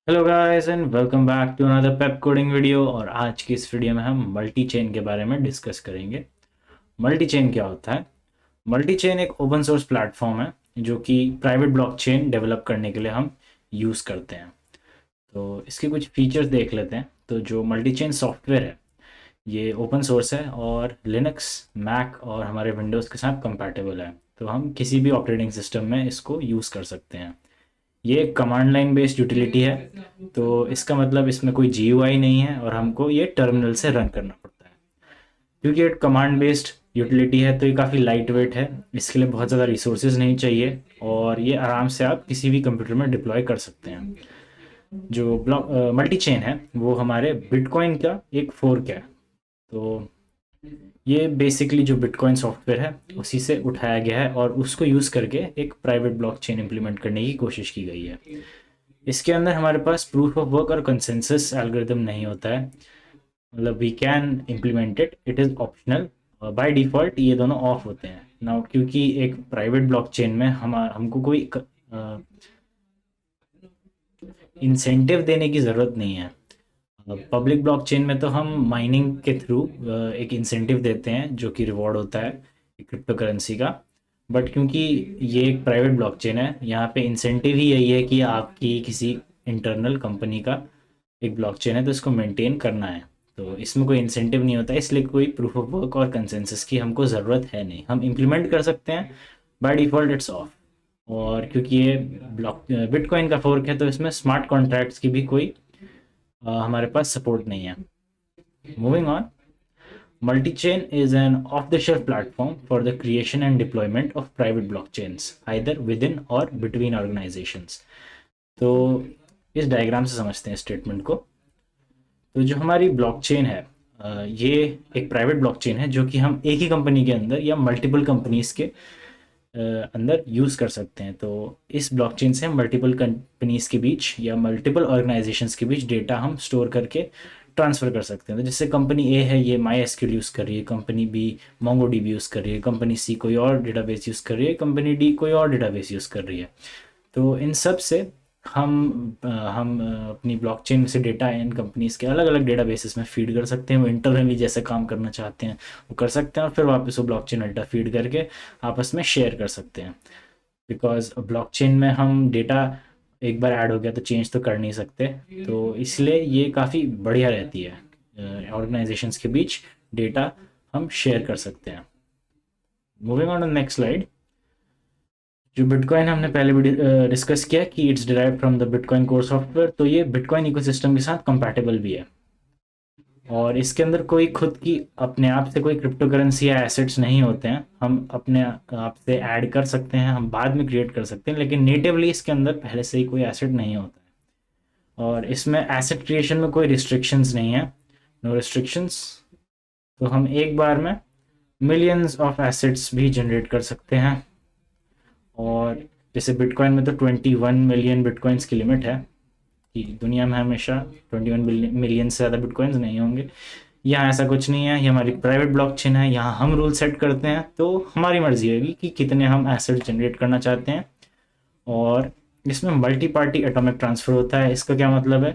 Hello guys and welcome back to another Pepcoding video. और आज की इस वीडियो में हम मल्टी चेन के बारे में डिस्कस करेंगे। मल्टी चेन क्या होता है? मल्टी चेन एक ओपन सोर्स प्लेटफॉर्म है जो कि प्राइवेट ब्लॉकचेन डेवलप करने के लिए हम यूज़ करते हैं। तो इसके कुछ फीचर्स देख लेते हैं। तो जो मल्टी चेन सॉफ्टवेयर है ये ओपन सोर्स है और लिनक्स, मैक और हमारे विंडोज़ के साथ कंपैटिबल है। तो हम किसी भी ऑपरेटिंग सिस्टम में इसको यूज़ कर सकते हैं। ये एक कमांड लाइन बेस्ड यूटिलिटी है। तो इसका मतलब इसमें कोई जीयूआई नहीं है और हमको ये टर्मिनल से रन करना पड़ता है। क्योंकि ये कमांड बेस्ड यूटिलिटी है तो ये काफ़ी लाइट वेट है। इसके लिए बहुत ज़्यादा रिसोर्सेज नहीं चाहिए और ये आराम से आप किसी भी कंप्यूटर में डिप्लॉय कर सकते हैं। जो ब्लॉक मल्टी चेन है वो हमारे बिटकॉइन का एक फोर्क है। तो ये बेसिकली जो बिटकॉइन सॉफ्टवेयर है उसी से उठाया गया है और उसको यूज़ करके एक प्राइवेट ब्लॉकचेन इंप्लीमेंट करने की कोशिश की गई है। इसके अंदर हमारे पास प्रूफ ऑफ वर्क और कंसेंसस एल्गोरिदम नहीं होता है। मतलब we can implement it, it is optional. By default ये दोनों ऑफ होते हैं ना, क्योंकि एक प्राइवेट ब्लॉकचेन में हमको कोई इंसेंटिव देने की ज़रूरत नहीं है। पब्लिक ब्लॉकचेन में तो हम माइनिंग के थ्रू एक इंसेंटिव देते हैं जो कि रिवॉर्ड होता है क्रिप्टो करेंसी का। बट क्योंकि ये एक प्राइवेट ब्लॉकचेन है, यहाँ पे इंसेंटिव ही यही है कि आपकी किसी इंटरनल कंपनी का एक ब्लॉकचेन है तो इसको मेंटेन करना है। तो इसमें कोई इंसेंटिव नहीं होता है, इसलिए कोई प्रूफ ऑफ वर्क और कंसेंसस की हमको ज़रूरत है नहीं। हम इम्प्लीमेंट कर सकते हैं, बाय डिफ़ॉल्ट इट्स ऑफ। और क्योंकि ये ब्लॉक बिटकॉइन का फोर्क है तो इसमें स्मार्ट कॉन्ट्रैक्ट्स की भी कोई हमारे पास सपोर्ट नहीं है। Moving on, multi-chain is an off-the-shelf platform for the creation and deployment of private blockchains, either within or between organizations. तो इस डायग्राम से समझते हैं स्टेटमेंट को। तो जो हमारी ब्लॉकचेन है ये एक प्राइवेट ब्लॉकचेन है जो कि हम एक ही कंपनी के अंदर या मल्टीपल कंपनीज के अंदर यूज़ कर सकते हैं। तो इस ब्लॉकचेन से हम मल्टीपल कंपनीज के बीच या मल्टीपल ऑर्गेनाइजेशंस के बीच डेटा हम स्टोर करके ट्रांसफ़र कर सकते हैं। तो जैसे कंपनी ए है, ये माई एसक्यूएल यूज़ कर रही है, company B MongoDB use कर रही है, कंपनी सी कोई और डेटाबेस यूज़ कर रही है, कंपनी डी कोई और डेटाबेस यूज़ कर रही है। तो इन सब से हम अपनी ब्लॉकचेन से डेटा इन कंपनीज़ के अलग अलग डेटाबेसेस में फीड कर सकते हैं। वो इंटरनली जैसे काम करना चाहते हैं वो कर सकते हैं और फिर वापस वो ब्लॉकचेन डेटा फीड करके आपस में शेयर कर सकते हैं। बिकॉज ब्लॉकचेन में हम डेटा एक बार ऐड हो गया तो चेंज तो कर नहीं सकते। तो इसलिए ये काफ़ी बढ़िया रहती है, ऑर्गेनाइजेशंस के बीच डेटा हम शेयर कर सकते हैं। Moving on to next slide. जो बिटकॉइन हमने पहले भी डिस्कस किया कि it's derive from the bitcoin core software, तो ये बिटकॉइन इकोसिस्टम के साथ कंपैटिबल भी है। और इसके अंदर कोई खुद की अपने आप से कोई क्रिप्टो करेंसी या एसेट्स नहीं होते हैं। हम अपने आप से ऐड कर सकते हैं, हम बाद में क्रिएट कर सकते हैं, लेकिन नेटिवली इसके अंदर पहले से ही कोई एसेट नहीं होता है। और इसमें एसेट क्रिएशन में कोई रिस्ट्रिक्शंस नहीं है, नो रिस्ट्रिक्शंस। तो हम एक बार में मिलियंस ऑफ एसेट्स भी जनरेट कर सकते हैं। और जैसे बिटकॉइन में तो 21 मिलियन बिटकॉइंस की लिमिट है कि दुनिया में हमेशा 21 मिलियन से ज़्यादा बिटकॉइंस नहीं होंगे। यहाँ ऐसा कुछ नहीं है, ये हमारी प्राइवेट ब्लॉकचेन है, यहाँ हम रूल सेट करते हैं। तो हमारी मर्जी होगी कि कितने हम एसेट जनरेट करना चाहते हैं। और इसमें मल्टी पार्टी एटॉमिक ट्रांसफ़र होता है। इसका क्या मतलब है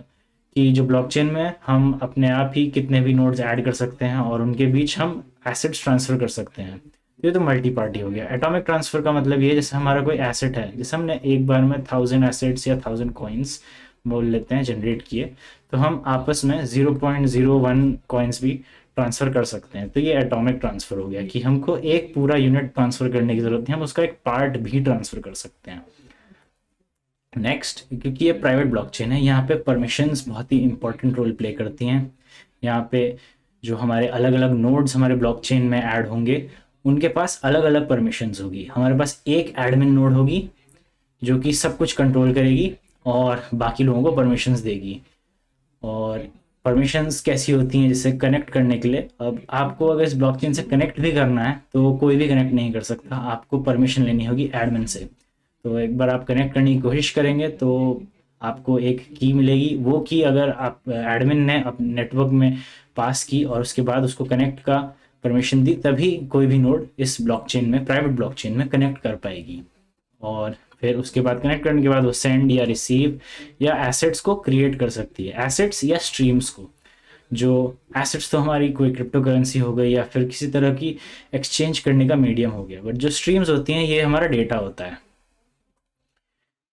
कि जो ब्लॉकचेन में हम अपने आप ही कितने भी नोड्स ऐड कर सकते हैं और उनके बीच हम एसेट्स ट्रांसफ़र कर सकते हैं। ये तो मल्टी पार्टी हो गया। एटॉमिक ट्रांसफ़र का मतलब ये है जैसे हमारा कोई एसेट है, जैसे हमने एक बार में 1000 एसेट्स या 1000 कॉइन्स बोल लेते हैं जनरेट किए, तो हम आपस में 0.01 कॉइन्स भी ट्रांसफ़र कर सकते हैं। तो ये एटॉमिक ट्रांसफ़र हो गया कि हमको एक पूरा यूनिट ट्रांसफ़र करने की ज़रूरत नहीं, हम उसका एक पार्ट भी ट्रांसफ़र कर सकते हैं। नेक्स्ट, क्योंकि ये प्राइवेट ब्लॉकचेन है, यहाँ पे परमिशंस बहुत ही इंपॉर्टेंट रोल प्ले करती हैं। यहाँ पे जो हमारे अलग अलग नोड्स हमारे ब्लॉकचेन में ऐड होंगे उनके पास अलग अलग परमिशंस होगी। हमारे पास एक एडमिन नोड होगी जो कि सब कुछ कंट्रोल करेगी और बाकी लोगों को परमिशंस देगी। और परमिशंस कैसी होती हैं, जैसे कनेक्ट करने के लिए, अब आपको अगर इस ब्लॉकचेन से कनेक्ट भी करना है तो कोई भी कनेक्ट नहीं कर सकता, आपको परमिशन लेनी होगी एडमिन से। तो एक बार आप कनेक्ट करने की कोशिश करेंगे तो आपको एक की मिलेगी। वो की अगर आप एडमिन ने अपने नेटवर्क में पास की और उसके बाद उसको कनेक्ट का परमिशन दी, तभी कोई भी नोड इस ब्लॉकचेन में, प्राइवेट ब्लॉकचेन में कनेक्ट कर पाएगी। और फिर उसके बाद कनेक्ट करने के बाद वो सेंड या रिसीव या एसेट्स को क्रिएट कर सकती है, एसेट्स या स्ट्रीम्स को। जो एसेट्स तो हमारी कोई क्रिप्टो करेंसी हो गई या फिर किसी तरह की एक्सचेंज करने का मीडियम हो गया, बट जो स्ट्रीम्स होती हैं ये हमारा डेटा होता है।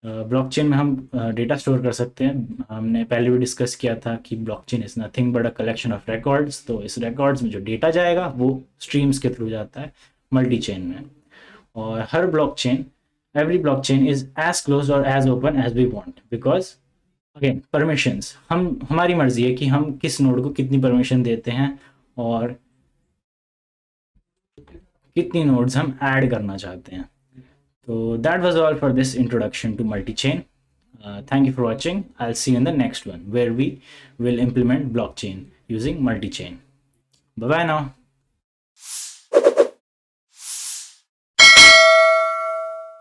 ब्लॉकचेन में हम डेटा स्टोर कर सकते हैं। हमने पहले भी डिस्कस किया था कि blockchain is nothing but a collection of records. तो इस रिकॉर्ड्स में जो डेटा जाएगा वो स्ट्रीम्स के थ्रू जाता है मल्टी चेन में। और हर blockchain, every blockchain is as close और as open as we want, because again permissions, हम हमारी मर्जी है कि हम किस नोड को कितनी परमिशन देते हैं और कितनी नोड्स हम ऐड करना चाहते हैं। So that was all for this introduction to multi-chain. Thank you for watching. I'll see you in the next one where we will implement blockchain using multi-chain. Bye bye now.